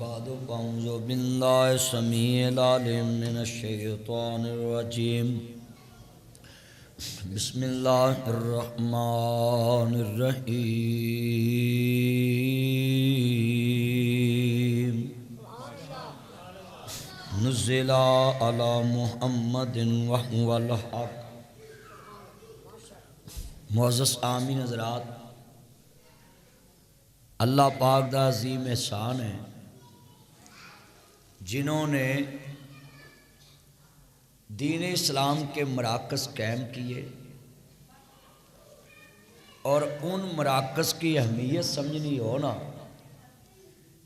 بعد فأعوذ بالله السميع العليم من الشيطان الرجيم بسم الله الرحمن الرحيم نزل على محمد وهو الحق. معزز آمین حضرات، اللہ پاک دا عظیم احسان ہے جنہوں نے دین اسلام کے مراکز قائم کیے اور ان مراکز کی اہمیت سمجھنی ہو نا.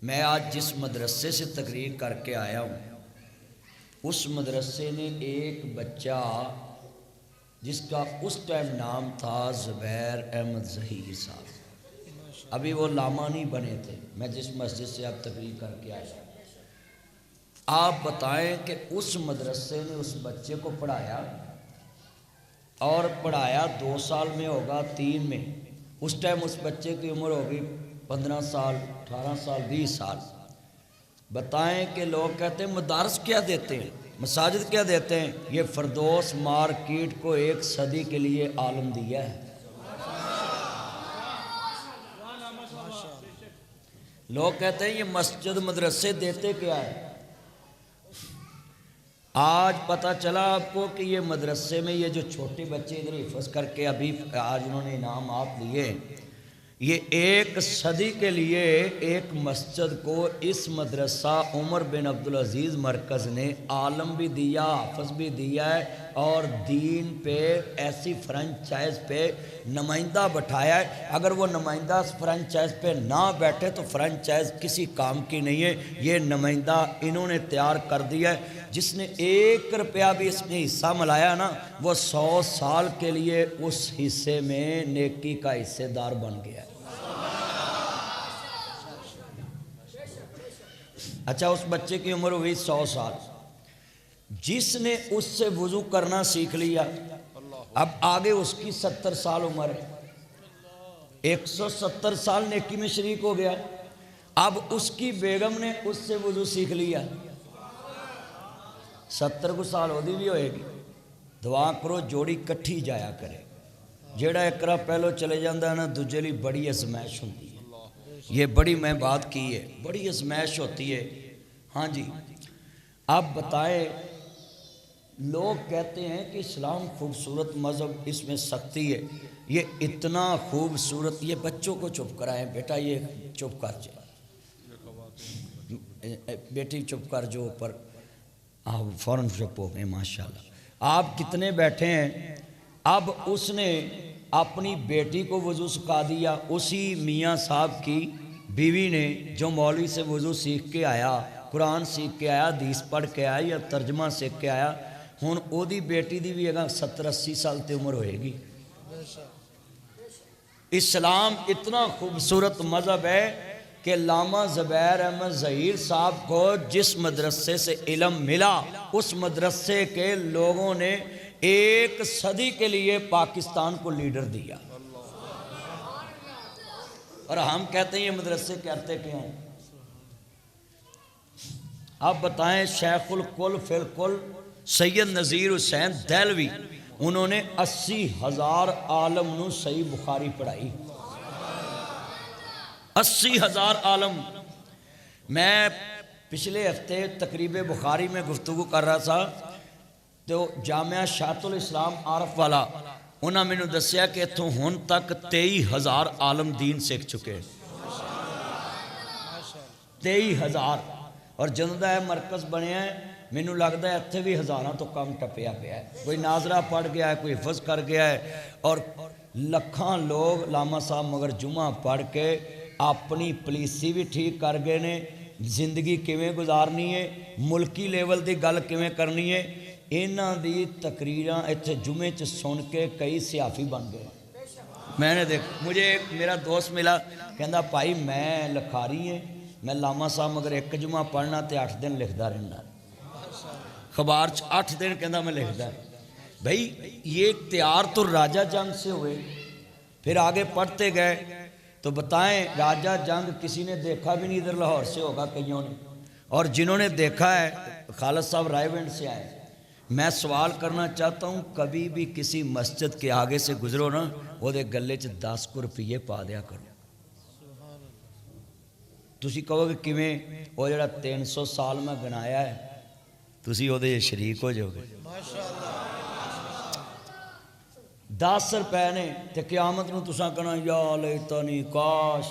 میں آج جس مدرسے سے تقریر کر کے آیا ہوں اس مدرسے نے ایک بچہ جس کا اس ٹائم نام تھا زبیر احمد ظہیر صاحب، ابھی وہ لاما نہیں بنے تھے، میں جس مسجد سے اب تقریر کر کے آیا. آپ بتائیں کہ اس مدرسے نے اس بچے کو پڑھایا اور پڑھایا 2 سال میں ہوگا 3 میں. اس ٹائم اس بچے کی عمر ہوگی 15 سال 18 سال 20 سال. بتائیں کہ لوگ کہتے ہیں مدارس کیا دیتے ہیں، مساجد کیا دیتے ہیں. یہ فردوس مارکیٹ کو 1 صدی کے لیے عالم دیا ہے. لوگ کہتے ہیں یہ مسجد مدرسے دیتے کیا ہے. آج پتہ چلا آپ کو کہ یہ مدرسے میں یہ جو چھوٹے بچے ادھر حفظ کر کے ابھی آج انہوں نے انعامات لیے، یہ 1 صدی کے لیے ایک مسجد کو اس مدرسہ عمر بن عبدالعزیز مرکز نے عالم بھی دیا، حافظ بھی دیا ہے اور دین پہ ایسی فرنچائز پہ نمائندہ بٹھایا ہے. اگر وہ نمائندہ فرنچائز پہ نہ بیٹھے تو فرنچائز کسی کام کی نہیں ہے. یہ نمائندہ انہوں نے تیار کر دیا ہے. جس نے 1 روپیہ بھی اس میں حصہ ملایا نا وہ 100 سال کے لیے اس حصے میں نیکی کا حصے دار بن گیا ہے. اچھا، اس بچے کی عمر ہوئی 100 سال. جس نے اس سے وضو کرنا سیکھ لیا اب آگے اس کی 70 سال عمر ہے، 170 سال نیکی میں شریک ہو گیا. اب اس کی بیگم نے اس سے وضو سیکھ لیا، 70 کو سال ہو دی بھی ہوئے گی. دعا کرو جوڑی کٹھی جایا کرے. جیڑا اقرا پہلو چلے جاندہ ہے نا دوجے لی بڑی ازمائش ہوتی ہے. یہ بڑی میں بات کی ہے، بڑی ازمائش ہوتی ہے. ہاں جی، آپ بتائیں، لوگ کہتے ہیں کہ اسلام خوبصورت مذہب، اس میں سختی ہے. یہ اتنا خوبصورت، یہ بچوں کو چپ کرائیں، بیٹا یہ چپ کر جائے، بیٹی چپ کر جو اوپر آپ فوراً چپ ہو گئے ماشاءاللہ. آپ کتنے بیٹھے ہیں. اب اس نے اپنی بیٹی کو وضو سکھا دیا. اسی میاں صاحب کی بیوی نے جو مولوی سے وضو سیکھ کے آیا، قرآن سیکھ کے آیا، حدیث پڑھ کے آیا یا ترجمہ سیکھ کے آیا، ہن او دی بیٹی دی بھی اگر 70-80 سال تے عمر ہوئے گی. اسلام اتنا خوبصورت مذہب ہے کہ علامہ زبیر احمد ظہیر صاحب کو جس مدرسے سے علم ملا اس مدرسے کے لوگوں نے 1 صدی کے لیے پاکستان کو لیڈر دیا. اور ہم کہتے ہیں یہ مدرسے کرتے کیا ہیں. آپ بتائیں، شیخ الکل فی الکل سید نذیر حسین دہلوی انہوں نے 80,000 عالم نو صحیح بخاری پڑھائی. 80,000 عالم. میں پچھلے ہفتے تقریب بخاری میں گفتگو کر رہا تھا تو جامعہ شاہت الاسلام عارف والا انہوں نے مجھے دسیا کہ اتھوں ہن تک 23,000 عالم دین سیکھ چکے. 23,000. اور جندہ ہے مرکز بنے ہیں، مینوں لگتا ہے اتھے بھی 1000 تو کم ٹپیا پیا ہے. کوئی ناظرہ پڑھ گیا ہے، کوئی حفظ کر گیا ہے اور لکھاں لوگ علامہ صاحب مگر جمعہ پڑھ کے اپنی پالیسی بھی ٹھیک کر گئے نے. زندگی کیویں گزارنی ہے، ملکی لیول دی گل کیویں کرنی ہے. انہاں دی تقریراں ایتھے جمعے چ سن کے کئی صحافی بن گئے. میں نے دیکھ، مجھے میرا دوست ملا کہندا بھائی میں لکھاری ہیں، میں علامہ صاحب مگر 1 جمعہ پڑھنا تے 8 دن لکھدا رہنا. خبار 8 دن کہندا میں لکھدا. بھائی یہ اختیار تو راجہ جنگ سے ہوئے، پھر آگے پڑھتے گئے تو تو بتائیں راجہ جنگ کسی نے دیکھا بھی نہیں، ادھر لاہور سے ہوگا کئیوں نے، اور جنہوں نے دیکھا ہے خالد صاحب رائے ونڈ سے آئے۔ میں سوال کرنا چاہتا ہوں، کبھی بھی کسی مسجد کے آگے سے گزرو نا، وہ دے گلے چ 10 روپیے پا دیا کرو۔ تسی کہو کہ کیویں، وہ جڑا 300 سال میں گنایا ہے تسی وہ دے شریک ہو جاؤ گے۔ 10 روپے نے تے قیامت نو تساں کہنا یا لیتنی کاش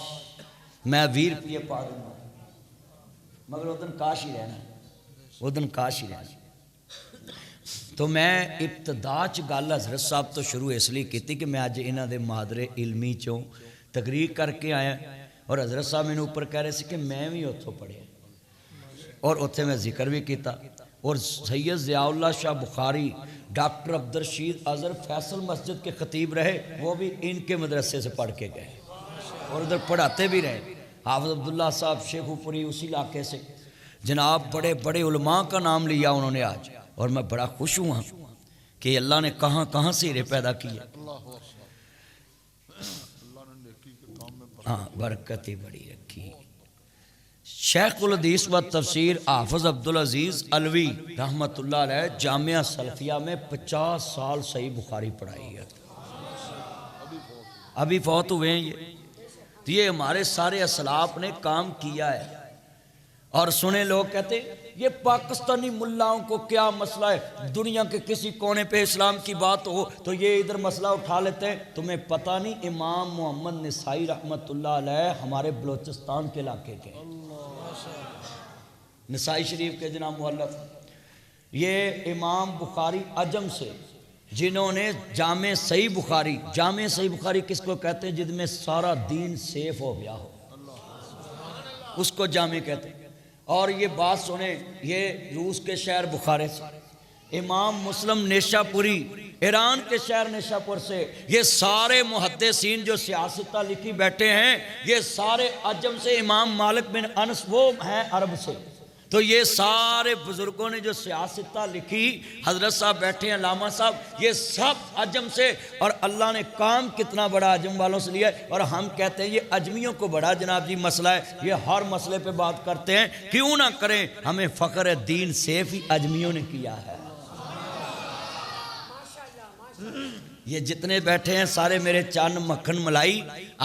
میں 20 روپیے پا دوں، مگر وہ دن کاش ہی رہنا، وہ دن کاش ہی رہنا۔ تو میں ابتدا گل حضرت صاحب تو شروع اس لیے کی کہ میں اج انہاں دے محاضرے علمی چوں تقریر کر کے آیا، اور حضرت صاحب مینوں اوپر کہہ رہے سے کہ میں بھی اتھوں پڑھیا اور اتھے میں ذکر بھی کیتا، اور سید ضیاء اللہ شاہ بخاری، ڈاکٹر عبدالرشید اظہر فیصل مسجد کے خطیب رہے، وہ بھی ان کے مدرسے سے پڑھ کے گئے اور ادھر پڑھاتے بھی رہے۔ حافظ عبداللہ صاحب شیخو پوری اسی علاقے سے، جناب بڑے بڑے علماء کا نام لیا انہوں نے آج، اور میں بڑا خوش ہوں کہ اللہ نے کہاں کہاں سے ہیرے پیدا کیے۔ ہاں برکت ہی بڑی رکھی۔ شیخ الحدیث و تفسیر حافظ عبدالعزیز علوی رحمت اللہ علیہ جامعہ سلفیہ میں 50 سال صحیح بخاری پڑھائی ہے، ابھی فوت ہوئے ہیں یہ ہمارے سارے اسلاف نے کام کیا ہے۔ اور سنے لوگ کہتے ہیں یہ پاکستانی ملاؤں کو کیا مسئلہ ہے، دنیا کے کسی کونے پہ اسلام کی بات ہو تو یہ ادھر مسئلہ اٹھا لیتے ہیں۔ تمہیں پتہ نہیں امام محمد نسائی رحمت اللہ علیہ ہمارے بلوچستان کے علاقے کے نسائی شریف کے جناب مؤلف، یہ امام بخاری عجم سے جنہوں نے جامع صحیح بخاری، جامع صحیح بخاری کس کو کہتے ہیں جن میں سارا دین سیف ہو گیا ہو، اس کو جامع کہتے ہیں۔ اور یہ بات سنیں، یہ روس کے شہر بخارے سے، امام مسلم نیشا پوری ایران کے شہر نیشا پور سے، یہ سارے محدثین جو سیاستہ لکھی بیٹھے ہیں یہ سارے عجم سے، امام مالک بن انس وہ ہیں عرب سے۔ تو یہ سارے بزرگوں نے جو سیاستہ لکھی، حضرت صاحب بیٹھے ہیں علامہ صاحب، یہ سب عجم سے، اور اللہ نے کام کتنا بڑا عجم والوں سے لیا ہے۔ اور ہم کہتے ہیں یہ عجمیوں کو بڑا جناب جی مسئلہ ہے، یہ ہر مسئلے پہ بات کرتے ہیں، کیوں نہ کریں، ہمیں فخر دین سیف ہی عجمیوں نے کیا ہے۔ یہ جتنے بیٹھے ہیں سارے میرے چند مکھن ملائی،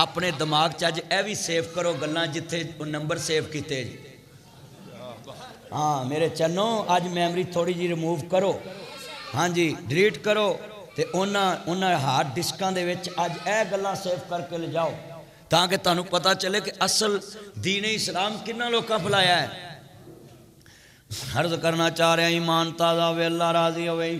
اپنے دماغ چاج اے بھی سیف کرو گلاں جتھے نمبر سیف کیتے جی۔ ہاں میرے چنوں آج میمری تھوڑی جی ریموو کرو، ہاں جی ڈیلیٹ کرو، تے انہاں ہارڈ ڈسکاں دے وچ آج اے گلاں سیف کر کے لے جاؤ، تاکہ تانوں پتہ چلے کہ اصل دین اسلام کنہ لوکاں پھلایا ہے۔ عرض کرنا چاہ رہے ہیں ایمان تازہ ہوئے اللہ راضی ہوئے۔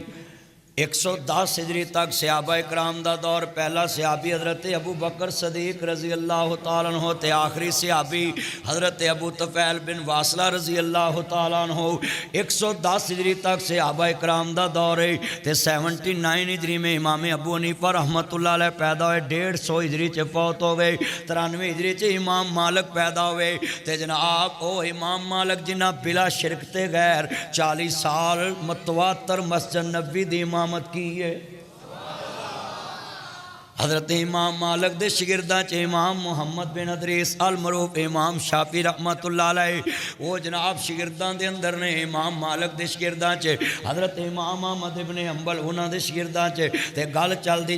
110 ہجری تک صحابہ اکرام دا دور، پہلا صحابی حضرت ابو بکر صدیق رضی اللہ تعالیٰ عنہ تے آخری صحابی حضرت ابو طفیل بن واصلہ رضی اللہ تعالیٰ عنہ۔ 110 ہجری تک صحابہ اکرام دا دور ہے تے 79 ہجری میں امام ابو حنیفہ رحمت اللہ علیہ پیدا ہوئے، 150 ہجری چے فوت ہو گئے، 93 ہجری چے امام مالک پیدا ہوئے تے جناب او امام مالک جنہ بلا شرک تے غیر 40 سال متواتر مسجد نبوی دی امامت کی ہے۔ حضرت امام مالک دے شگرداں چے امام محمد بن ادریس المعروف امام شافعی رحمت اللہ علیہ، وہ جناب شگرداں دے اندر نے۔ امام مالک دے شگرداں چے حضرت امام احمد بن حنبل انہاں دے شگرداں چے، تے گل چل دی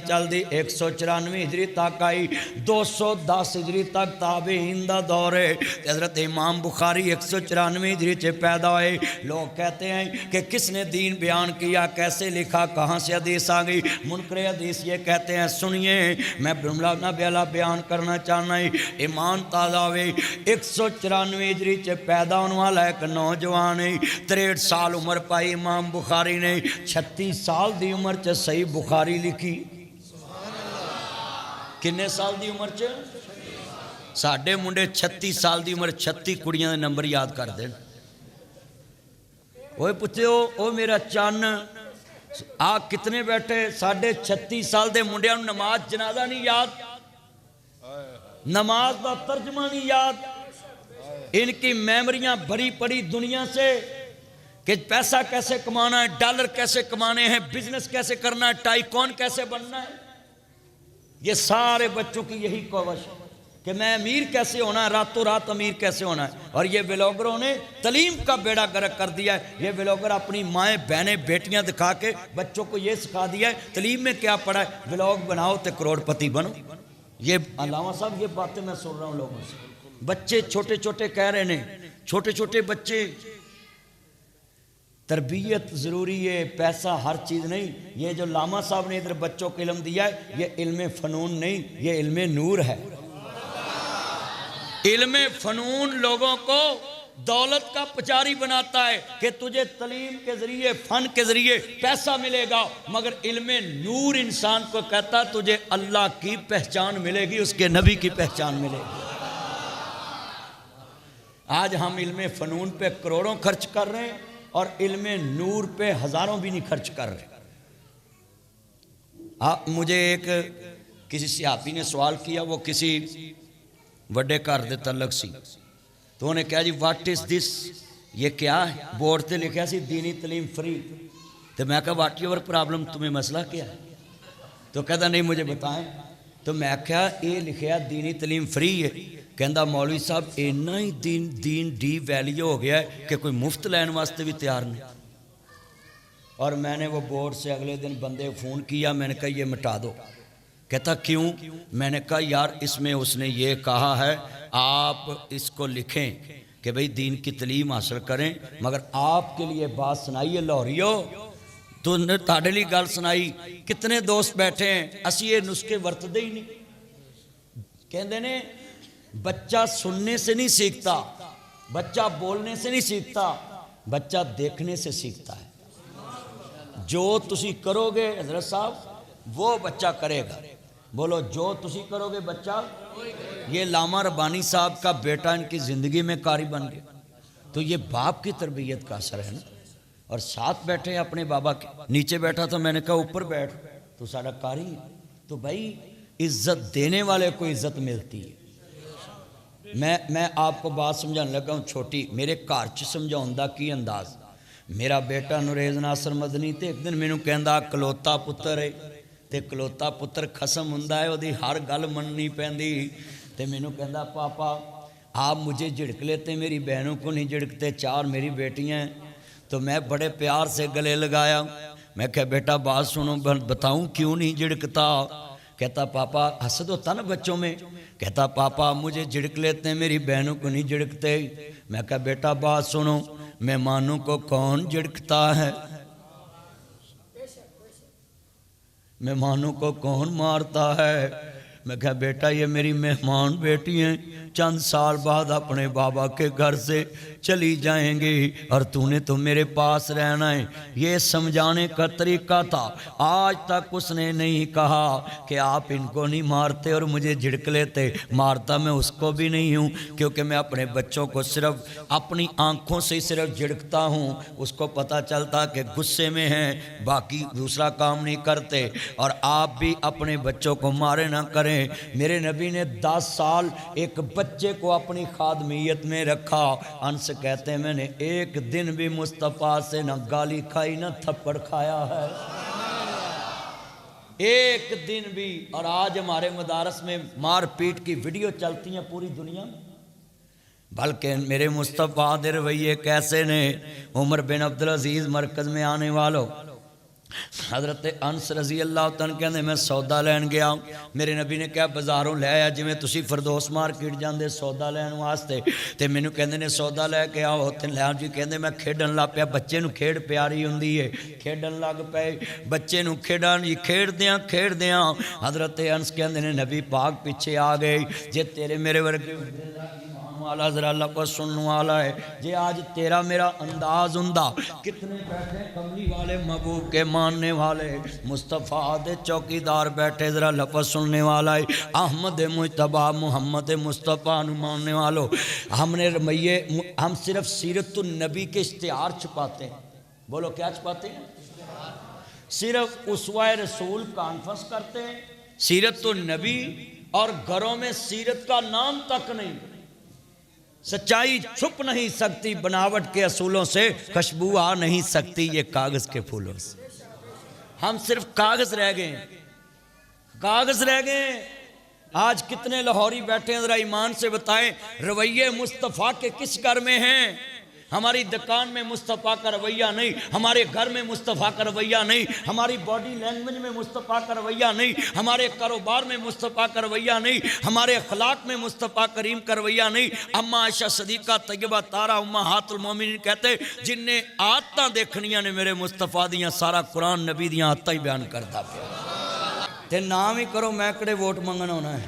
194 ہجری تک آئی، 210 ہجری تک تابعین دا دور ہے، تے حضرت امام بخاری 194 ہجری چے پیدا ہوئے۔ لوگ کہتے ہیں کہ کس نے دین بیان کیا، کیسے لکھا، کہاں سے حدیث آ گئی؟ منکر حدیث یہ کہتے ہیں سنیے، میں برملہ بیالہ بیان کرنا چاہنا ہے۔ ایمان تازہ ہوئے 194 ہجری چے پیدا ہونے والا ایک نوجوان ہے، 63 سال عمر پائی امام بخاری نے، 36 سال دی عمر چے صحیح بخاری لکھی۔ کنے سال دی عمر چے؟ ساڑھے منڈے 36 سال دی عمر 36 کڑیاں دے نمبر یاد کر دیں۔ وہ پوچھتے ہو او میرا چان آپ کتنے بیٹھے؟ 36.5 سال دے منڈیاں نماز جنازہ نہیں یاد، نماز دا ترجمہ نہیں یاد، ان کی میموریاں بھری پڑی دنیا سے کہ پیسہ کیسے کمانا ہے، ڈالر کیسے کمانے ہیں، بزنس کیسے کرنا ہے، ٹائیکون کیسے بننا ہے۔ یہ سارے بچوں کی یہی کوشش ہے۔ کہ میں امیر کیسے ہونا ہے، راتوں رات امیر کیسے ہونا ہے. اور یہ ولاگروں نے تعلیم کا بیڑا گرک کر دیا ہے. یہ ولاگر اپنی مائیں بہنیں بیٹیاں دکھا کے بچوں کو یہ سکھا دیا ہے تعلیم میں کیا پڑھا ہے، ولاگ بناؤ تو کروڑ پتی بنو. یہ علامہ صاحب یہ باتیں میں سن رہا ہوں لوگوں سے. بچے چھوٹے چھوٹے کہہ رہے ہیں، چھوٹے چھوٹے بچے. تربیت ضروری ہے، پیسہ ہر چیز نہیں. یہ جو علامہ صاحب نے ادھر بچوں کو علم دیا ہے یہ علم فنون نہیں، یہ علم نور ہے. علم فنون لوگوں کو دولت کا پچاری بناتا ہے کہ تجھے تعلیم کے ذریعے فن کے ذریعے پیسہ ملے گا، مگر علم نور انسان کو کہتا تجھے اللہ کی پہچان ملے گی، اس کے نبی کی پہچان ملے گی. آج ہم علم فنون پہ کروڑوں خرچ کر رہے ہیں اور علم نور پہ ہزاروں بھی نہیں خرچ کر رہے. مجھے ایک کسی صحافی نے سوال کیا، وہ کسی وڈے گھر دے تعلق سی، تو انہیں کہا جی واٹ از دس، یہ کیا ہے؟ بورڈ تے لکھا سی دینی تعلیم فری. تو میں کہا واٹ یور پرابلم، تمہیں مسئلہ کیا ہے؟ تو کہتا نہیں مجھے بتائیں. تو میں کہا یہ لکھیا دینی تعلیم فری ہے. کہندا مولوی صاحب اینا ہی دین ڈی ویلیو ہو گیا ہے کہ کوئی مفت لین واسطے بھی تیار نہیں. اور میں نے وہ بورڈ سے اگلے دن بندے فون کیا، میں نے کہا یہ مٹا دو. کہتا کیوں؟ میں نے کہا یار اس میں اس نے یہ کہا ہے آپ اس کو لکھیں کہ بھئی دین کی تعلیم حاصل کریں، مگر آپ کے لیے بات سنائیے لاہوریو، تو نے تاڑے لی گل سنائی. کتنے دوست بیٹھے ہیں اسی یہ نسخے ورت دے ہی نہیں. کہندے نے بچہ سننے سے نہیں سیکھتا، بچہ بولنے سے نہیں سیکھتا، بچہ دیکھنے سے سیکھتا ہے. جو تسی کرو گے حضرت صاحب وہ بچہ کرے گا. بولو جو تسی کرو گے بچہ. یہ علامہ ربانی صاحب کا بیٹا ان کی زندگی میں قاری بن گیا. تو یہ باپ کی تربیت کا اثر ہے نا. اور ساتھ بیٹھے ہیں اپنے بابا کے. نیچے بیٹھا تھا، میں نے کہا اوپر بیٹھ، تو سارا قاری ہے. تو بھائی عزت دینے والے کو عزت ملتی ہے. میں آپ کو بات سمجھانے لگا ہوں چھوٹی، میرے گھر چ سمجھاؤں دا کی انداز. میرا بیٹا نریز ناصر مدنی تے ایک دن مینوں کہندا کلوتا پتر ہے تے کلوتا پتر خسم ہوندا ہے، اودی ہر گل مننی پیندی. تے مینوں کہندا پاپا آپ مجھے جھڑک لیتے، میری بہنوں کو نہیں جھڑکتے، 4 میری بیٹیاں ہیں. تو میں بڑے پیار سے گلے لگایا. میں کہا بیٹا بات سنو، بتاؤں کیوں نہیں جھڑکتا؟ کہتا پاپا حسد ہوتا نا بچوں میں. کہتا پاپا مجھے جھڑک لیتے ہیں، میری بہنوں کو نہیں جھڑکتے. میں کہا بیٹا بات سنو، مہمانوں کو کون جھڑکتا ہے؟ مہمانوں کو کون مارتا ہے؟ میں کہا بیٹا یہ میری مہمان بیٹی ہیں، چند سال بعد اپنے بابا کے گھر سے چلی جائیں گی اور تو نے تو میرے پاس رہنا ہے. یہ سمجھانے کا طریقہ تھا. آج تک اس نے نہیں کہا کہ آپ ان کو نہیں مارتے اور مجھے جھڑک لیتے. مارتا میں اس کو بھی نہیں ہوں، کیونکہ میں اپنے بچوں کو صرف اپنی آنکھوں سے صرف جھڑکتا ہوں. اس کو پتہ چلتا کہ غصے میں ہیں، باقی دوسرا کام نہیں کرتے. اور آپ بھی اپنے بچوں کو مارے نہ کریں. میرے نبی نے 10 سال ایک بچے کو اپنی خادمیت میں رکھا. انس کہتے ہیں میں نے ایک دن بھی مصطفیٰ سے نہ گالی کھائی نہ تھپڑ کھایا ہے، ایک دن بھی. اور آج ہمارے مدارس میں مار پیٹ کی ویڈیو چلتی ہیں پوری دنیا میں. بلکہ میرے مصطفیٰ دے رویے کیسے نے. عمر بن عبدالعزیز مرکز میں آنے والوں، حضرت انس رضی اللہ تعالیٰ کہنے میں سودا لین گیا. میرے نبی نے کہا بازاروں لے آیا جی میں تسی فردوس مارکیٹ جاندے سودا لین واسطے. تے مینوں کہندے نے سودا لے کے آؤ. تے لے جی کہندے میں کھیڈن لگ پیا. بچے نو کھیڈ پیاری ہوندی ہے، کھیڈن لگ پئے. بچے نو کھیڈن جی کھیڈ دیاں حضرت انس کہندے نے نبی پاک پیچھے آ گئے. جے تیرے میرے ورگے والا ذرا لفظ سننے والا ہے، جے آج تیرا میرا انداز ہوندا. کتنے بیٹھے کملی والے محبوب کے ماننے والے، مصطفیٰ دے چوکیدار بیٹھے ذرا لفظ سننے والا ہے. احمد مجتبیٰ محمد مصطفیٰ نو ماننے والو. ہم صرف سیرت النبی کے اشتہار چھپاتے ہیں. بولو کیا چھپاتے ہیں؟ صرف اسوہ رسول کانفرنس کرتے ہیں، سیرت النبی، اور گھروں میں سیرت کا نام تک نہیں. سچائی چھپ نہیں سکتی بناوٹ کے اصولوں سے، خوشبو آ نہیں سکتی یہ کاغذ کے پھولوں سے. ہم صرف کاغذ رہ گئے، کاغذ رہ گئے. آج کتنے لاہوری بیٹھے ہیں ذرا ایمان سے بتائیں رویے مصطفیٰ کے کس گھر میں ہیں؟ ہماری دکان میں مصطفیٰ کا رویہ نہیں، ہمارے گھر میں مصطفیٰ کا رویہ نہیں، ہماری باڈی لینگویج میں مصطفیٰ کا رویہ نہیں، ہمارے کاروبار میں مصطفیٰ کا رویہ نہیں، ہمارے اخلاق میں مصطفیٰ کریم کا رویہ نہیں۔ اما عائشہ صدیقہ طیبہ طاہرہ امہات المومنین کہتے جن نے آدتاں دیکھنیاں نے میرے مصطفیٰ دیاں سارا قرآن نبی دیاں آدتاں ہی بیان کرتا پیا تے نام ہی کرو میں کڑے ووٹ منگن ہونا ہے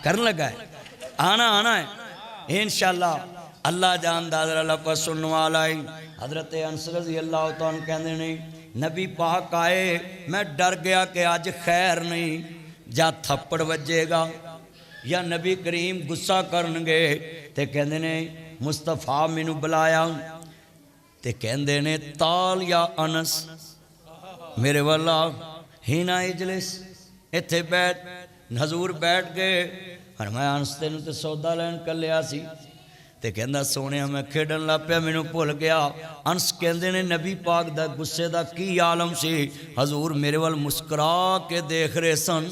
کرن لگا ہے آنا ہے انشاءاللہ اللہ جان دادر لفظ سننے والا ہی حضرت انس رضی اللہ تعالیٰ کہندے نہیں نبی پاک آئے میں ڈر گیا کہ آج خیر نہیں جا تھپڑ وجے گا یا نبی کریم غصہ کرنگے تے کہندے نے مصطفیٰ مینوں بلایا تے کہندے نے تال یا انس میرے والا ہینا اجلس اتھے بیٹھ حضور بیٹھ گئے فرمایا انس تینوں تے سودا لین کر لیا سی تے کہندا سونے میں کھیڈن لا پیا مینوں بھول گیا انس کہندے نے نبی پاک دا غصے دا کی عالم سی حضور میرے وال مسکرا کے دیکھ رہے سن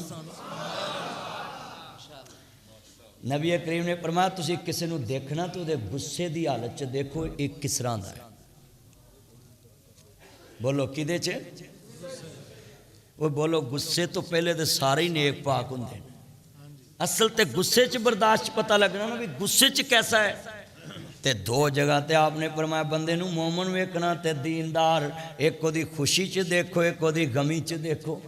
نبی کریم نے فرمایا تسی کسے نو دیکھنا تو دے غصے دی حالت چ دیکھو ایک کس طرح دا ہے بولو کدے چ وہ بولو غصے تو پہلے دے سارے ہی نیک پاک ہوندے ہیں اصل تے غصے چ برداشت پتہ لگنا نا بھی غصے چ کیسا ہے تے دو جگہ تے آپ نے فرمایا بندے نو مومن ویکھنا تے دیندار ایک کو دی خوشی چ دیکھو ایک کو دی غمی چ دیکھو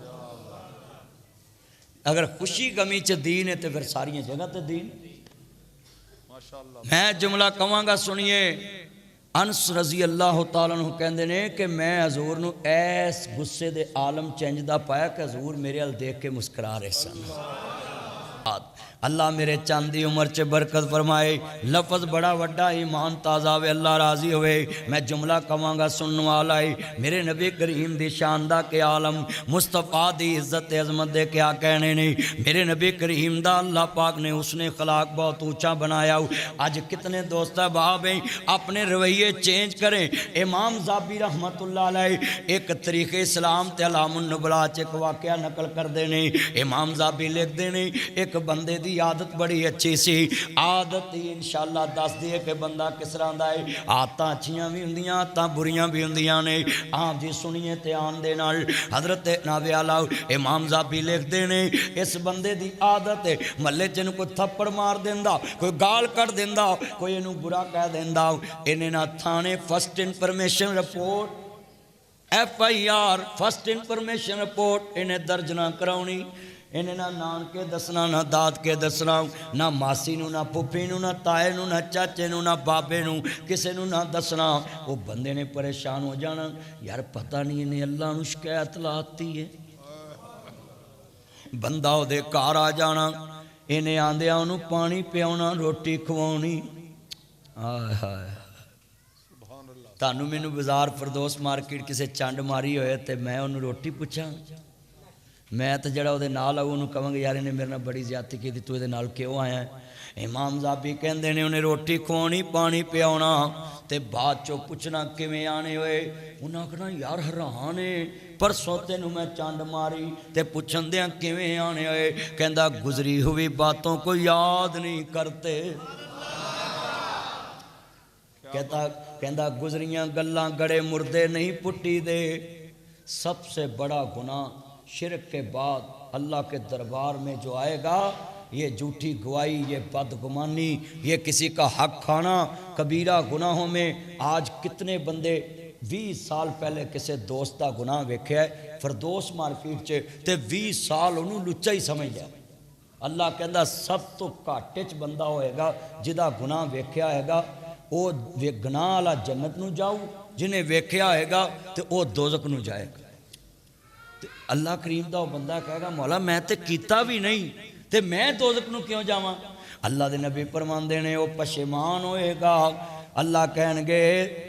اگر خوشی غمی چ دین ہے تے پھر ساری جگہ تے دین میں جملہ کہاں گا سنیے انس رضی اللہ تعالیٰ عنہ کہندے نے کہ میں حضور نو ایس غصے دے عالم چینجدہ پایا کہ حضور میرے ال دیکھ کے مسکرا رہے سن اللہ میرے چاندی عمر چے برکت فرمائے لفظ بڑا وڈا ایمان تازہ ہوئے اللہ راضی ہوئے میں جملہ کہاں گا سننے والا ہے میرے نبی کریم دی شاندہ کے عالم مصطفیٰ دی عزت عظمت دے کیا کہنے نہیں میرے نبی کریم دا اللہ پاک نے اس نے خلاق بہت اونچا بنایا آج کتنے دوست احباب ہیں اپنے رویے چینج کریں امام زابی رحمت اللہ علیہ ایک طریق اسلام تے علام النبلا چیک واقعہ نقل کر دینے امام زابی لکھ دینے ایک بندے دی عادت بڑی اچھی سی عادت ہی انشاءاللہ دس دیئے کہ بندہ کس طرح دا ہے آتاں اچھیاں بھی ہوندیاں آتاں بریاں بھی ہوندیاں نے آپ جی سنیے تے آن دے نال حضرت ناوی علاؤ امام زابی لکھ دینے اس بندے دی عادت ہے ملے جن کو تھپڑ مار دیندہ کوئی گال کر دیندہ کوئی انہوں برا کہہ دیندہ انہیں نہ تھانے first information report F I R first information report انہیں درج نہ کراؤنی انہیں نہ نان کے دسنا نہ داد کے دسنا نہ ماسی نو نہ پھپھی نو نہ تائے نو نہ چاچے نو نہ بابے نو کسے نو نہ دسنا وہ بندے نے پریشان ہو جانا یار پتہ نہیں انہیں اللہ نو شکایت لاتی ہے بندہ ہو دے کار آ جانا انہیں آندے انہوں پانی پیونا روٹی کھوانی آئے ہائے تانو میں نو بزار فردوس مارکیٹ کسے چانڈ ماری ہوئے تے میں انہوں روٹی پوچھا میں تو جڑا وہ نال آؤ انہوں کہوں گا یار انہیں میرے بڑی زیادتی کی تھی تو یہ نال کیوں آیا ہے امام زابی کہندے نے انہیں روٹی کھوانی پانی پیونا تے بعد چو پوچھنا کیویں آنے ہوئے انہاں کہنا یار حیرانے پرسوں تینوں میں چانڈ ماری تے پوچھن دیاں کیویں آنے ہوئے کہندا گزری ہوئی باتوں کو یاد نہیں کرتے کہندا گزریاں گلاں گڑے مردے نہیں پٹی دے سب سے بڑا گناہ شرک کے بعد اللہ کے دربار میں جو آئے گا یہ جھوٹی گواہی یہ بدگمانی یہ کسی کا حق کھانا کبیرہ گناہوں میں آج کتنے بندے 20 سال پہلے کسے دوستہ گناہ ویکھے ہے فردوس مارکیٹ چے تے 20 سال انہوں لچا ہی سمجھ جائے اللہ کہندا سب تو کاٹے چ بندہ ہوئے گا جدا گناہ ویکھیا ہے گا وہ گناہ والا جنت نو جاؤ جنہیں ویکھیا ہے گا تے وہ دوزخ نو جائے گا اللہ کریم دا وہ بندہ کہے گا مولا میں تے کیتا بھی نہیں تے میں دوزخ نو کیوں جاواں اللہ دے نبی فرماندے نے وہ پشیمان ہوئے گا اللہ کہن گے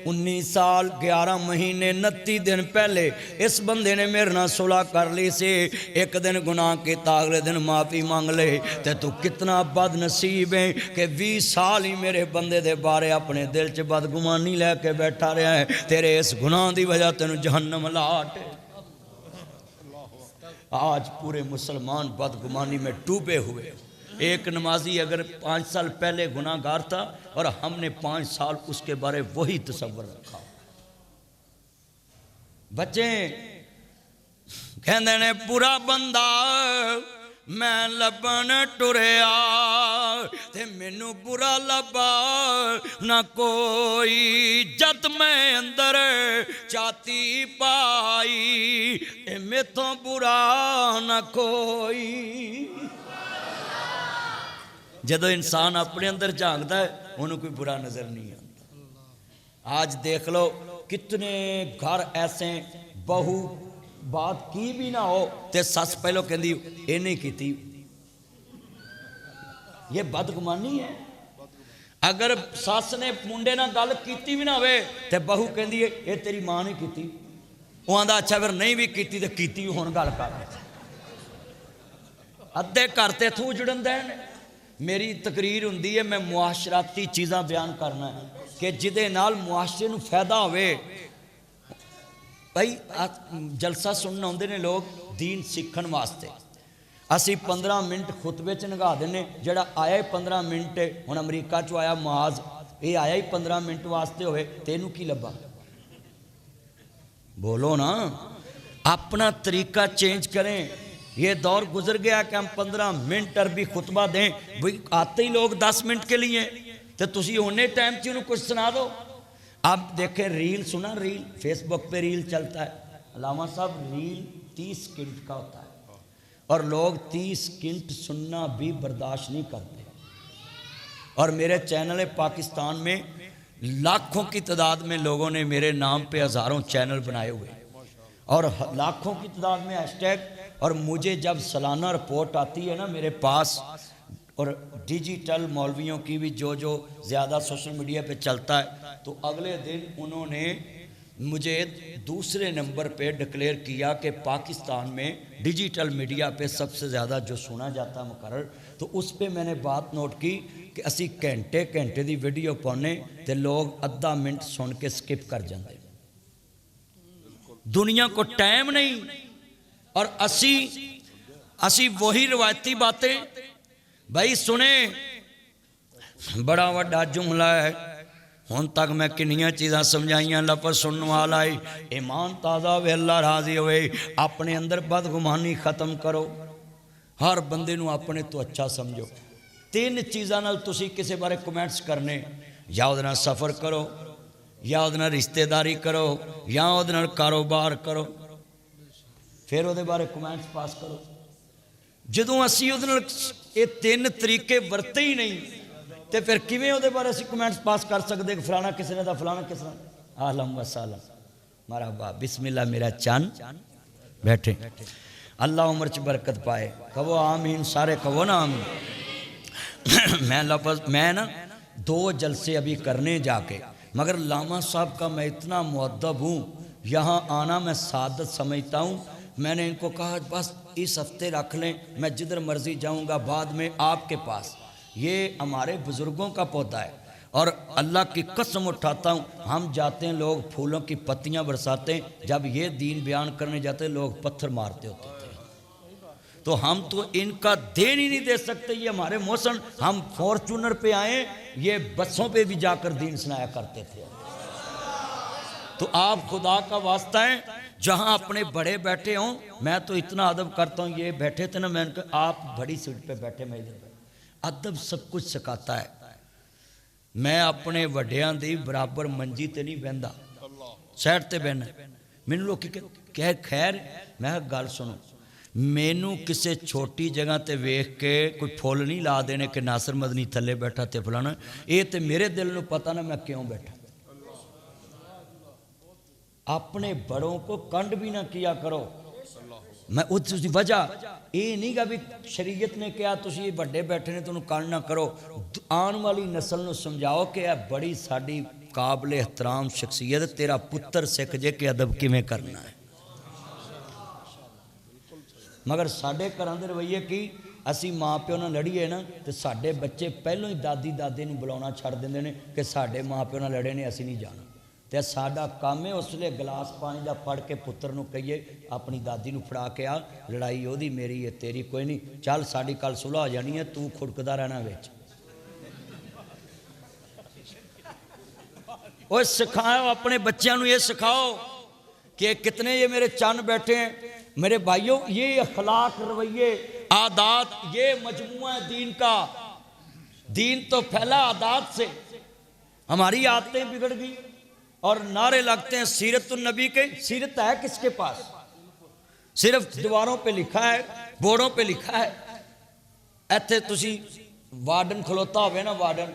19 سال 11 مہینے 29 دن پہلے اس بندے نے میرے نہ صلح کر لی سے ایک دن گناہ کیتا اگلے دن معافی مانگ لے تے تو کتنا بد نصیب ہے کہ 20 سال ہی میرے بندے دے بارے اپنے دل چ بدگمانی لے کے بیٹھا رہا ہے تیرے اس گناہ دی وجہ تینوں جہنم لاٹ آج پورے مسلمان بدگمانی میں ڈوبے ہوئے. ایک نمازی اگر 5 سال پہلے گناہ گار تھا اور ہم نے 5 سال اس کے بارے وہی تصور رکھا. بچے کہندے نے برا بندہ میں لبن ٹریا تے مینوں برا لبا نہ کوئی جد میں اندر چاتی پائی تے میتھوں برا نہ کوئی. جدو انسان اپنے اندر جھانکتا ہے انہوں کوئی برا نظر نہیں آتا. آج دیکھ لو کتنے گھر ایسے بہو بات کی بھی نہ ہو تے سس پہلو کہندی اے نہیں کیتی. یہ بدگمانی ہے. اگر سس نے منڈے نہ گل کیتی بھی نہ ہوئے تے بہو کہندی اے تیری ماں نے کیتی. وہ آندا اچھا اگر نہیں بھی کیتی تے کیتی ہن گل کر. ادھے کرتے تھو جڑن دین. میری تقریر ہوندی ہے میں معاشراتی چیزاں بیان کرنا ہے کہ جدے نال معاشرے نو فائدہ ہوئے. بھائی جلسہ سننا ہوندے نے لوگ دین سیکھن واسطے. اسی 15 منٹ خطبے چ نگا دینے. جڑا آیا ہی 15 منٹ ہن امریکہ چو آیا معاذ یہ آیا ہی 15 منٹ واسطے ہوئے تینوں کی لبا. بولو نا اپنا طریقہ چینج کریں. یہ دور گزر گیا کہ ہم 15 منٹ عربی خطبہ دیں. بھئی آتے ہی لوگ 10 منٹ کے لیے تو تسی ہونے ٹائم چی انہوں کچھ سنا دو. اب دیکھیں ریل سنا ریل فیس بک پہ ریل چلتا ہے. علامہ صاحب ریل 30 سیکنڈ کا ہوتا ہے اور لوگ 30 سیکنڈ سننا بھی برداشت نہیں کرتے. اور میرے چینل پاکستان میں لاکھوں کی تعداد میں لوگوں نے میرے نام پہ ہزاروں چینل بنائے ہوئے اور لاکھوں کی تعداد میں ہیش ٹیگ. اور مجھے جب سالانہ رپورٹ آتی ہے نا میرے پاس اور ڈیجیٹل مولویوں کی بھی جو زیادہ سوشل میڈیا پہ چلتا ہے تو اگلے دن انہوں نے مجھے دوسرے نمبر پہ ڈکلیئر کیا کہ پاکستان میں ڈیجیٹل میڈیا پہ سب سے زیادہ جو سنا جاتا مقرر. تو اس پہ میں نے بات نوٹ کی کہ اسی گھنٹے دی ویڈیو پانے تے لوگ آدھا منٹ سن کے سکپ کر جاندے. دنیا کو ٹائم نہیں اور اسی وہی روایتی باتیں. بھائی سنیں بڑا وڈا جملہ ہے. ہن تک میں کنیاں چیزاں سمجھائیاں لفظ سننے والا ہی ایمان تازہ ہوئے اللہ راضی ہوئے. اپنے اندر بدگمانی ختم کرو. ہر بندے نو اپنے تو اچھا سمجھو. 3 چیزاں نال تسی کسے بارے کومنٹس کرنے یا اودے نال سفر کرو یا اودے نال رشتہ داری کرو یا اودے نال کاروبار کرو پھر وہ بارے کومنٹس پاس کرو. جدوں اسی یہ 3 طریقے ورتے ہی نہیں تو پھر کیویں وہ بارے اسی کومنٹس پاس کر سکتے کہ فلانا کس نے دا فلانا کس نے. اہلاً و سہلاً مرحبا بسم اللہ میرا چند بیٹھے. اللہ عمر چ برکت پائے. کہو آمین سارے کہو نا آمین. میں نا 2 جلسے ابھی کرنے جا کے مگر لاما صاحب کا میں اتنا مؤدب ہوں یہاں آنا میں سعادت سمجھتا ہوں. میں نے ان کو کہا بس اس ہفتے رکھ لیں میں جدھر مرضی جاؤں گا بعد میں آپ کے پاس. یہ ہمارے بزرگوں کا پودا ہے اور اللہ کی قسم اٹھاتا ہوں ہم جاتے ہیں لوگ پھولوں کی پتیاں برساتے ہیں. جب یہ دین بیان کرنے جاتے لوگ پتھر مارتے ہوتے تھے. تو ہم تو ان کا دین ہی نہیں دے سکتے. یہ ہمارے موسم ہم فارچونر پہ آئیں یہ بسوں پہ بھی جا کر دین سنایا کرتے تھے. تو آپ خدا کا واسطہ ہے جہاں اپنے بڑے بیٹھے ہوں. میں تو اتنا ادب کرتا ہوں. یہ بیٹھے تھے نا میں نے کہا آپ بڑی سیٹ پہ بیٹھے میں ادھر. ادب سب کچھ سکھاتا ہے. میں اپنے وڈیاں دی برابر منجی تے نہیں بہندا سائڈ تے بہنا. مینوں لوگ کہ خیر میں گل سنو مینوں کسے چھوٹی جگہ تے ویکھ کے کوئی پھول نہیں لا دینے کہ ناصر مدنی تھلے بیٹھا تے فلانا. یہ تے میرے دل نو پتہ نہ میں کیوں بیٹھا. اپنے بڑوں کو کنڈ بھی نہ کیا کرو. میں اس وجہ یہ نہیں گا بھی شریعت نے کہا تسی بڑے بیٹھے نے تو انہوں کنڈ نہ کرو. آن والی نسل نو سمجھاؤ کہ یہ بڑی ساڈی قابل احترام شخصیت تیرا پتر سکھ جے کہ ادب کیویں کرنا ہے. مگر ساڈے گھراں دے رویے کی اسی ماں پیو نال لڑیے نا تو ساڈے بچے پہلوں ہی دادی دادے نو بلاؤنا چھڑ دیندے نے کہ ساڈے ماں پیو نال لڑے نے اسی نہیں جانا. تے ساڈا کام ہے اس لیے گلاس پانی دا پڑھ کے پتر نو کہیے اپنی دادی نو پھڑا کے آ لڑائی او دی میری ہے تیری کوئی نہیں چل ساڈی کل صلح ہو جانی ہے تو کھڑکدا رہنا وچ اوے سکھاؤ اپنے بچیاں نو یہ سکھاؤ کہ کتنے یہ میرے چند بیٹھے ہیں میرے بھائیوں یہ اخلاق رویے عادات یہ مجموعہ ہے دین کا دین تو پھیلا عادات سے ہماری عادتیں بگڑ گئی اور نعرے لگتے ہیں سیرت النبی کے سیرت ہے کس کے پاس صرف دیواروں پہ لکھا ہے بورڈوں پہ لکھا ہے ایتھے تسی وارڈن کھلوتا ہوئے نا وارڈن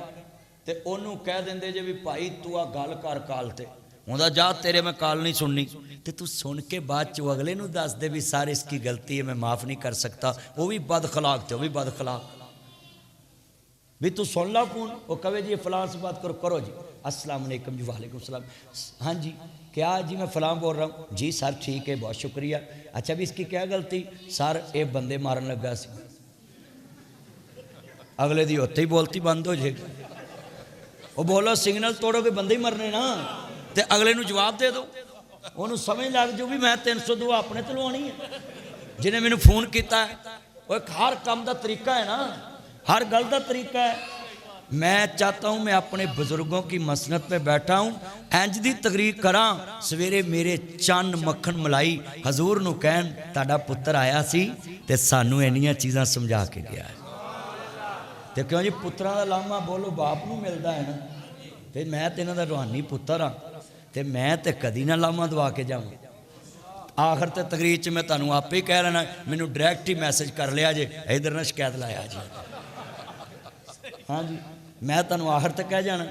تے انہوں کہہ دیندے جے بھی بھائی تو آ گل کر کال تے ہوندا جا تیرے میں کال نہیں سننی تے تو سن کے بعد چو اگلے نو دس دے بھی سارے اس کی غلطی ہے میں معاف نہیں کر سکتا وہ بھی بد خلاق تھے وہ بھی بد خلاق بھی تو سن لا فون وہ کہے جی فلاں سے بات کرو جی السلام علیکم جی وعلیکم السلام ہاں جی کیا جی میں فلاں بول رہا ہوں جی سر ٹھیک ہے بہت شکریہ اچھا بھی اس کی کیا غلطی سر اے بندے مارن لگا سی اگلے دی ہوتے ہی بولتی بند ہو جائے گی وہ بولو سگنل توڑو کہ بندے ہی مرنے نا تے اگلے نو جواب دے دو انہوں سمجھ لگ جو بھی میں 302 اپنے تلوانی ہے جنہیں میں نے فون کیتا ہے وہ ایک ہر کام دا طریقہ ہے نا ہر گل دا طریقہ ہے میں چاہتا ہوں میں اپنے بزرگوں کی مسنت پہ بیٹھا ہوں اینج دی تقریر کراں سویرے میرے چند مکھن ملائی حضور نو کہن تاڑا پتر آیا سی تے سانو اینیاں چیزاں سمجھا کے گیا ہے تے کیوں جی پترہ دا لاما بولو باپ نو ملدا ہے نا تے میں تے انہاں دا روحانی پتر ہاں تے میں تے کدی نہ لاما دعا کے جاؤں آخر تے تقریر چ میں تانوں آپ ہی کہہ رہا مینوں ڈائریکٹ ہی میسج کر لیا جے ادھر نہ شکایت لایا جی ہاں جی میں تانوں آخر تے کہہ جانا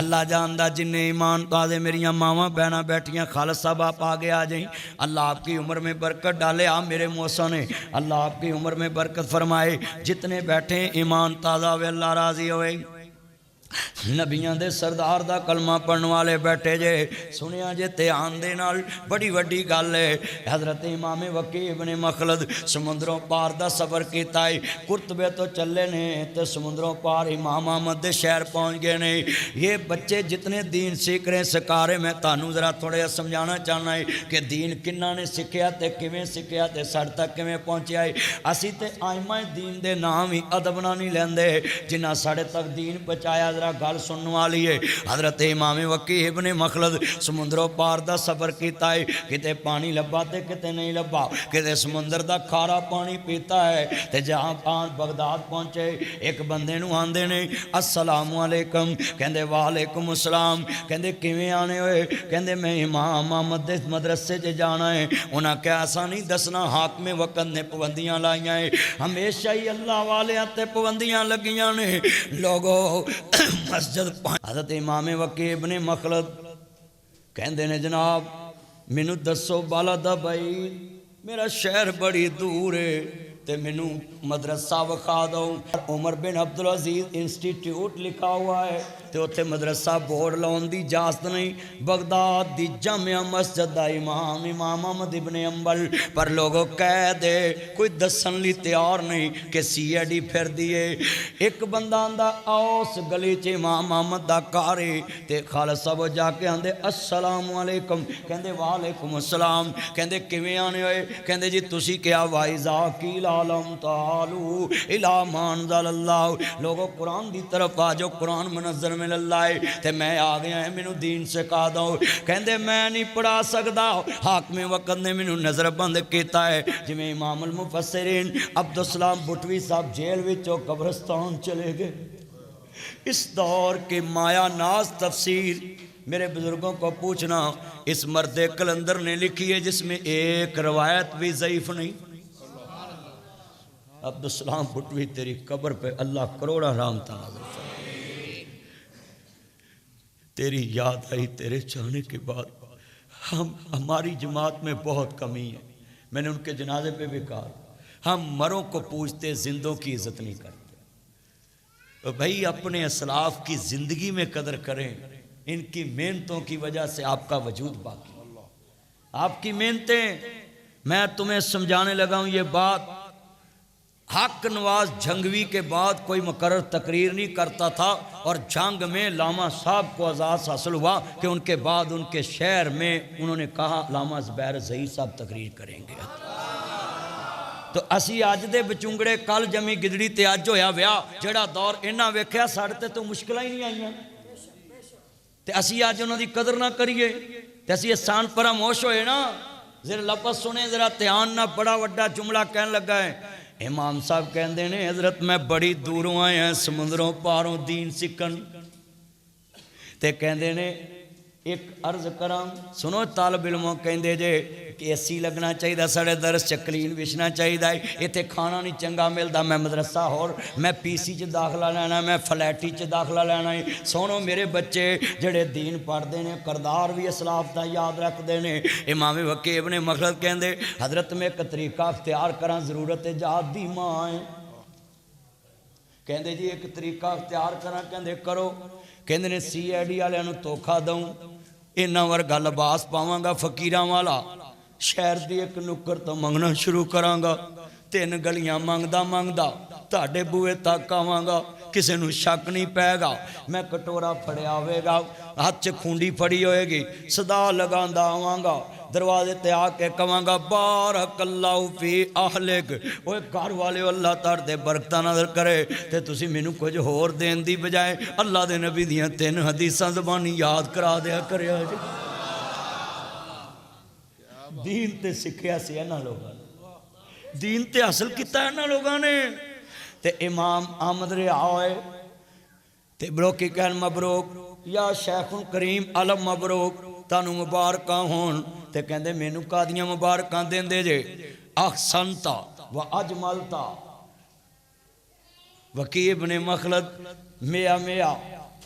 اللہ جاندہ جن ایمان تازے میریاں ماما بہنا بیٹھیاں خالد صاحب آپ آگے آ جائیں اللہ آپ کی عمر میں برکت ڈالے آپ میرے موسیٰ نے اللہ آپ کی عمر میں برکت فرمائے جتنے بیٹھیں ایمان تازہ ہوئے اللہ راضی ہوئے نبیاں دے سردار دا کلمہ پڑھن والے بیٹھے جے سنیا جے دھیان دے نال بڑی وڈی گل ہے حضرت امام وکیع ابن مخلد سمندروں پار دا سفر کیتا ہے قرطبے تو چلے نے تے سمندروں پار امام احمد دے شہر پہنچ گئے نے یہ بچے جتنے دین سیکھ رہے سکارے میں تانوں ذرا تھوڑے سمجھانا چاہنا ہے کہ دین کنہ نے سکھیا تے کیویں سکھیا تے سڑ تک کیویں پہنچیا ہے اسی تے آئمہ دین دے نام ہی ادب نہ نہیں لیندے جنہ ساڑے تک دین پہنچایا گل سننے والی ہے حضرت امام وکیع ابن مخلد سمندروں پار دا سفر کیتا ہے کتے پانی لبا تے کتے نہیں لبا کتے سمندر دا کھارا پانی پیتا ہے تے جہاں پان بغداد پہنچے ایک بندے نو آندے نے السلام علیکم کہندے وعلیکم السلام کہندے کیویں آنے ہوئے کہندے میں امام احمد دے مدرسے چ جانا ہے انہاں کہا ایسا نہیں دسنا حاکم وقت نے پابندیاں لائیاں ہیں ہمیشہ ہی اللہ والے تے پابندیاں لگیاں نے لوگو مسجد حضرت امام وکیع ابن مخلد کہندے نے جناب مینوں دسو بالا دا بھائی میرا شہر بڑی دور ہے تے مینوں مدرسہ وکھا دو عمر بن عبدالعزیز انسٹیٹیوٹ لکھا ہوا ہے تے اوتھے مدرسہ بورڈ لاؤن دی اجازت نہیں بغداد دی جامع مسجد دا امام احمد ابن حنبل پر لوگوں کہہ دے کوئی دسن لی تیار نہیں کہ سی آئی ڈی پھر دیے ایک بندہ آندا اوس گلی چ امام احمد دا کاری تے خالد صاحب جا کے آندے السلام علیکم کہندے وعلیکم السلام کہندے کیویں آنے ہوئے کہندے جی تسی کیا وائزا کی لالم تعالو الا منزل اللہ لوگوں قرآن دی طرف آ جو قرآن منظر میں اللہ ہے تے میں آ گیا ہے مینوں دین سکھا دو کہندے میں نہیں پڑھا سکدا حاکم وقت نے مینوں نظر بند کیتا ہے جویں امام المفسرین عبدالسلام بٹوی صاحب جیل وچوں قبرستان چلے گئے اس دور کے مایا ناز تفسیر میرے بزرگوں کو پوچھنا اس مرد کلندر نے لکھی ہے جس میں ایک روایت بھی ضعیف نہیں عبدالسلام بٹوی تیری قبر پہ اللہ کروڑا رحمتاں نازل فرمائے تیری یاد آئی تیرے چاہنے کے بعد ہماری جماعت میں بہت کمی ہے میں نے ان کے جنازے پہ بھی کہا ہم مروں کو پوچھتے زندوں کی عزت نہیں کرتے بھائی اپنے اسلاف کی زندگی میں قدر کریں ان کی محنتوں کی وجہ سے آپ کا وجود باقی آپ کی محنتیں میں تمہیں سمجھانے لگا ہوں یہ بات حق نواز جھنگوی کے بعد کوئی مقرر تقریر نہیں کرتا تھا، اور جنگ میں لاما صاحب کو اعزاز حاصل ہوا کہ ان کے بعد ان کے شہر میں انہوں نے کہا لاما زبیر ظہیر صاحب تقریر کریں گے۔ تو اسی اج دے بچونگڑے کل جمی گدڑی تے اج ہویا ویاہ، جڑا دور انہاں ویکھیا ساڈے تے تو مشکلاں ہی نہیں آئیاں، تے اسی اج انہاں دی قدر نہ کریے، تے اسی احسان فراموش ہوئے نا۔ ذرا لفظ سنے، ذرا دھیان نہ، بڑا وڈا جملہ کہن لگا ہے۔ امام صاحب کہندے نے حضرت میں بڑی دوروں آئے ہیں سمندروں پاروں دین سکھن، تے کہندے نے ایک عرض کرام سنو طالب علموں کہندے جے کہ اے سی لگنا چاہیے، ساڑے درس چکلین وچنا چاہیے، ایتھے کھانا نہیں چنگا ملدا، میں مدرسہ ہور میں پی سی چ داخلہ لینا، میں فلیٹی چ داخلہ لینا ہے۔ سونو میرے بچے جڑے دین پڑھدے نے کردار بھی اسلاف دا یاد رکھدے نے۔ امام وقی ابن مخلد کہندے حضرت میں ایک طریقہ اختیار کراں، ضرورت جہاد دی ماں ہے، کہندے جی ایک طریقہ اختیار کراں، کہندے کرو، کہندے نے سی آئی ڈی والے نوں دھوکھا دوں، انہاں ورگا لباس پاواں گا فقیراں والا، شہر دی ایک نکر تو منگنا شروع کراں گا، 3 گلیاں منگدا منگدا تہاڈے بوئے تک آواں گا، کسے نوں شک نہیں پے گا، میں کٹورا پھڑیا ہوئے گا، ہاتھ چ کھونڈی پھڑی ہوئے گی، صدا لگاندا آواں گا، دروازے تے آ کے کہاں گا بارک اللہ فی اہلک، اوے گھر والے اللہ تعالی دے برکتاں نظر کرے، تے تسی مینوں کچھ ہور دین دی بجائے اللہ دے نبی دیاں 3 حدیثاں زبانی یاد کرا دیا کریا جی۔ دین تے سکھیا سی انہاں لوگاں نے، دین تے حاصل کیتا انہاں لوگاں نے۔ تے امام احمد رہا ہوئے تے بروکی کہن مبروک یا شیخ کریم علم مبروک، تانوں مبارکاں ہون، تے کہندے مینوں کادیاں مبارکاں دیندے جے، احسنتا و اجملتا۔ وقی ابن مخلد میاں میاں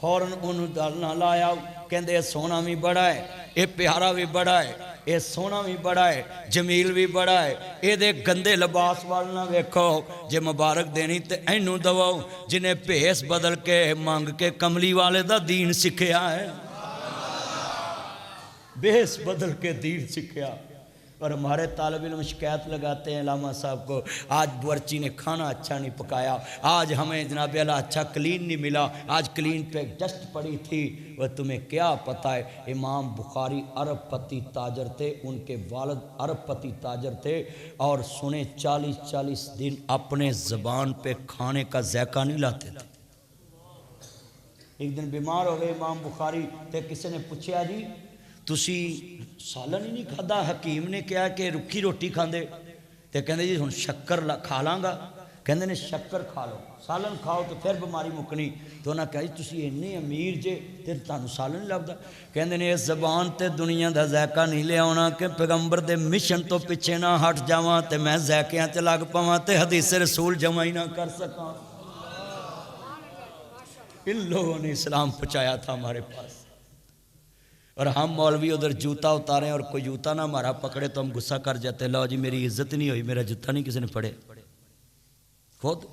فوراً انہوں دلنا لایا، کہندے سونا بھی بڑا ہے، اے پیارا بھی بڑا ہے، اے سونا بھی بڑا ہے، جمیل بھی بڑا ہے، اے دے گندے لباس والنا ویکھو، جے مبارک دینی تے اینوں دواؤ جنہیں پیس بدل کے مانگ کے کملی والے دا دین سکھیا ہے، بیس بدل کے دین سکھیا۔ اور ہمارے طالب علم شکایت لگاتے ہیں علامہ صاحب کو، آج بورچی نے کھانا اچھا نہیں پکایا، آج ہمیں جناب اللہ اچھا کلین نہیں ملا، آج کلین پہ ڈسٹ پڑی تھی۔ وہ تمہیں کیا پتہ ہے امام بخاری عرب پتی تاجر تھے، ان کے والد عرب پتی تاجر تھے، اور سنے 40 دن اپنے زبان پہ کھانے کا ذائقہ نہیں لاتے تھے۔ ایک دن بیمار ہو گئے امام بخاری، تے کسی نے پوچھا جی تسی سالن ہی نہیں کھادا؟ حکیم نے کہا کہ رکھی روٹی کھاندے، تے کہندے جی ہن شکر کھا لاں گا، کہندے نے شکر کھا لو، سالن کھاؤ تو پھر بیماری مکنی۔ تو انہاں کہا جی تسی اتنے امیر جے تے تانوں سالن نہیں لبدا؟ کہندے نے اس زبان تے دنیا دا ذائقہ نہیں لے آنا کہ پیغمبر دے مشن تو پیچھے نہ ہٹ جاواں تے میں ذائقیاں تے لگ پاواں تے حدیث رسول جمع ہی نہ کر سکاں۔ ان لوگوں نے اسلام پہنچایا تھا ہمارے پاس، اور ہم مولوی ادھر جوتا اتاریں اور کوئی جوتا نہ ہمارا پکڑے تو ہم غصہ کر جاتے، لو جی میری عزت نہیں ہوئی، میرا جوتا نہیں کسی نے پڑے۔ خود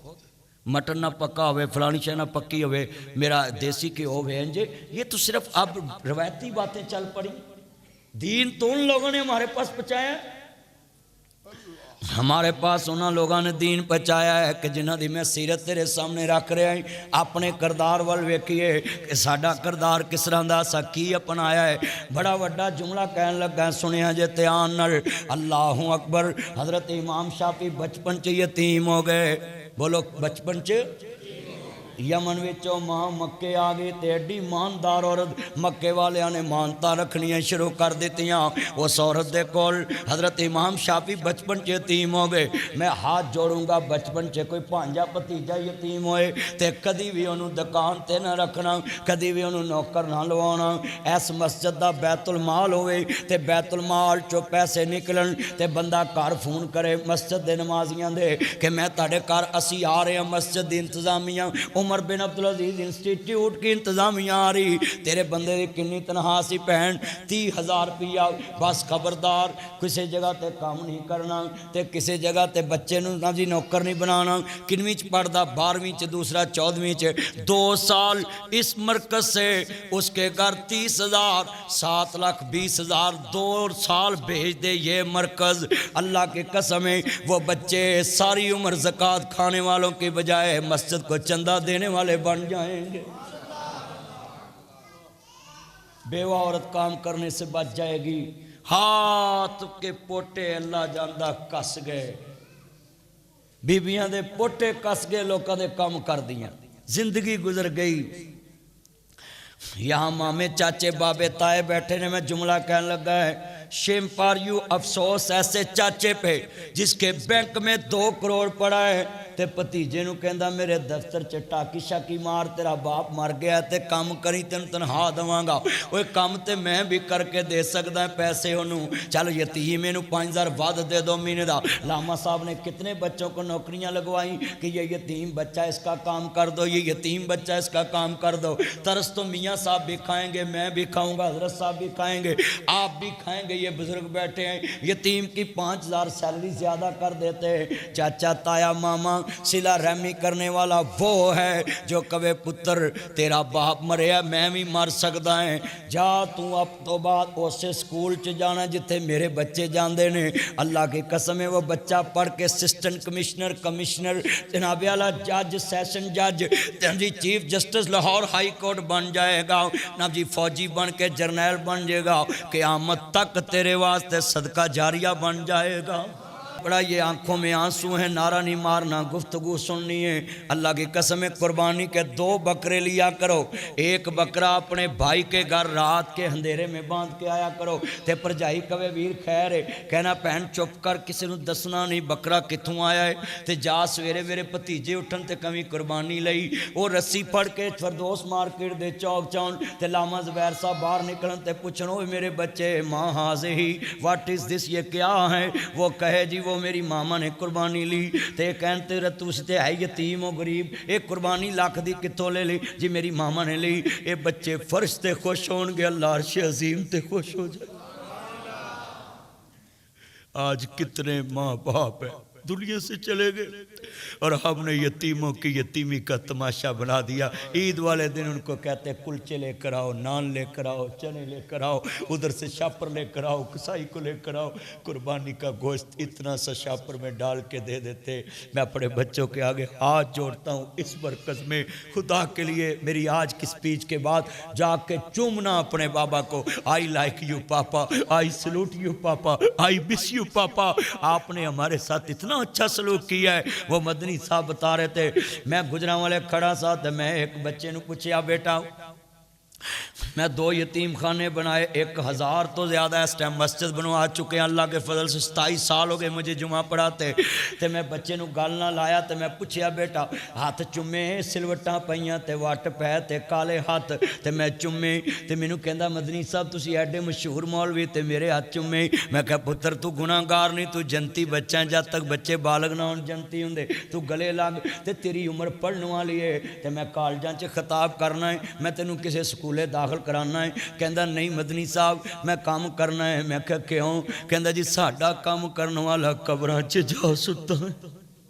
مٹن نہ پکا ہوئے، فلانی شے نہ پکی ہوئے، میرا دیسی کے ہوئے انجے، یہ تو صرف اب روایتی باتیں چل پڑی۔ دین تو ان لوگوں نے ہمارے پاس پہنچایا ہے، ہمارے پاس انہاں لوگوں نے دین پہنچایا ہے کہ جنہاں دی میں سیرت تیرے سامنے رکھ رہے ہیں۔ اپنے کردار وال ویکھیے کہ ساڈا کردار کس طرح دا سا کی اپنایا ہے۔ بڑا وڈا جملہ کہن لگا سنیا جے دھیان نال، اللہ اکبر۔ حضرت امام شافعی بچپن چ یتیم ہو گئے، بولو بچپن چ یمن وچوں ماں مکے آ گئی تے ایڈی ماندار عورت، مکے والیاں نے مانتا رکھنیاں شروع کر دیتیاں۔ اس عورت دے کول حضرت امام شافعی بچپن چ یتیم ہو گئے۔ میں ہاتھ جوڑوں گا بچپن چ کوئی بھانجا بھتیجا یتیم ہوئے تے کدی بھی انہوں دکان تے نہ رکھنا، کدی بھی انہوں نوکر نہ لوانا۔ ایس مسجد دا بیت المال ہوئے تے بیت المال چو پیسے نکلن تے بندہ گھر فون کرے مسجد دے نمازیاں دے کہ میں تاڑے گھر اسی آ رہے ہیں، مسجد دی انتظامیہ عمر بن عبدالعزیز انسٹیٹیوٹ کی انتظامیہ آ رہی تیرے بندے دی کنی تنہا سی بہن 30,000 روپیہ بس خبردار کسی جگہ تے کام نہیں کرنا تے کسی جگہ تے بچے نو جی نوکر نہیں بنانا کنویں چ پڑھدا 12ویں چ دوسرا 14ویں چ 2 سال اس مرکز سے اس کے گھر 30,000 7,20,000 2 سال بھیج دے یہ مرکز اللہ کی قسم ہے وہ بچے ساری عمر زکوٰۃ کھانے والوں کی بجائے مسجد کو چندہ دینے والے بن جائیں گے بیوہ عورت کام کرنے سے بچ جائے گی ہاتھ کے پوٹے اللہ جاندہ کس گئے بیبیاں دے پوٹے کس گئے لوکاں دے کام کر دیاں زندگی گزر گئی یہاں مامے چاچے بابے تائے بیٹھے نے میں جملہ کہنے لگا ہے شیم پار یو افسوس ایسے چاچے پہ جس کے بینک میں 2 کروڑ پڑا ہے تے پتیجے نو کہندا میرے دفتر چ ٹاکی شاکی مار تیرا باپ مر گیا تے کام کری تین تنہا دواں گا اوے کام تے میں بھی کر کے دے سکدا پیسے انہوں چلو یتیم انہوں 5,000 ود دے دو مہینے دا لاما صاحب نے کتنے بچوں کو نوکریاں لگوائیں کہ یہ یتیم بچہ اس کا کام کر دو یہ یتیم بچہ اس کا کام کر دو ترس تو میاں صاحب بھی کھائیں گے میں بھی کھاؤں گا حضرت صاحب بھی کھائیں گے آپ بھی کھائیں گے یہ بزرگ بیٹھے ہیں یتیم کی 5,000 سیلری زیادہ کر دیتے ہیں چاچا تایا ماما صلہ رحمی کرنے والا وہ ہے جو کبھی پتر تیرا باپ مرے ہے میں بھی مر سکتا ہے جا تو اب تو بعد اسے سکول چ جانا جتھے میرے بچے جاندے نے اللہ کی قسم ہے وہ بچہ پڑھ کے اسسٹنٹ کمشنر جناب اعلیٰ جج سیشن جج جی chief justice Lahore high court بن جائے گا نا جی فوجی بن کے جرنیل بن جائے گا قیامت تک تیرے واسطے صدقہ جاریہ بن جائے گا بڑا یہ آنکھوں میں آنسو ہیں نعرہ نہیں مارنا گفتگو سننی ہے اللہ کی قسم قربانی کے 2 بکرے لیا کرو ایک بکرا اپنے بھائی کے گھر رات کے اندھیرے میں باندھ کے آیا کرو تے پرجائی کوے ویر خیر ہے کہنا پہن چپ کر کسی نو دسنا نہیں بکرا کتھوں آیا ہے تے جا سویرے میرے بھتیجے اٹھن تے کمی قربانی لئی وہ رسی پھڑ کے فردوس مارکیٹ دے چوک چون تے لاما زبیر صاحب باہر نکلن تے پوچھن اوے میرے بچے ماں حاضر ہی واٹ از دس یہ کیا ہے وہ کہے جی وہ میری ماما نے قربانی لی تے کہنتے رتو تے ہے یتیم و غریب ایک قربانی لاکھ دی کتوں لے لی جی میری ماما نے لی اے بچے فرش تے خوش ہون گے اللہ عرش عظیم تے خوش ہو جائے آج کتنے ماں باپ ہیں دنیا سے چلے گئے اور ہم نے یتیموں کی یتیمی کا تماشا بنا دیا عید والے دن ان کو کہتے کلچے لے کر آؤ نان لے کر آؤ چنے لے کر آؤ ادھر سے شاپر لے کر آؤ کسائی کو لے کر آؤ قربانی کا گوشت اتنا سا شاپر میں ڈال کے دے دیتے میں اپنے بچوں کے آگے ہاتھ جوڑتا ہوں اس مرکز میں خدا کے لیے میری آج کی سپیچ کے بعد جا کے چومنا اپنے بابا کو I like you papa I salute you papa I miss you papa آپ نے ہمارے ساتھ اتنا اچھا سلوک کیا ہے وہ مدنی صاحب بتا رہے تھے میں گجرا والے کھڑا ساتھ میں ایک بچے نو پوچھیا بیٹا میں 2 یتیم خانے بنائے 1,000 تو زیادہ اس ٹائم مسجد بنوا چکے ہیں اللہ کے فضل سے 27 سال ہو گئے مجھے جمعہ پڑھاتے تے میں بچے نو گل نہ لایا تے میں پوچھیا بیٹا ہاتھ چومے سلوٹاں پئیاں تے وٹ پے تے کالے ہاتھ تے میں چومے تے مینوں کہندا مدنی صاحب تسی ایڈے مشہور مولوی تے میرے ہاتھ چومے میں کہا پتر تو گناہگار نہیں تو جنتی بچہ ہے جب تک بچے بالغ نہ ہون جنتی ہوندے تو گلے لگ تے تیری عمر پڑھن والی ہے تے میں کالجاں چ خطاب کرنا ہے میں تینوں کسے سکولے داخل کرانا ہے کہندا نہیں مدنی صاحب میں کام کرنا ہے میں کہا کیوں کہندا جی ساڈا کام کرنے والا قبراں چ جا ستا ہے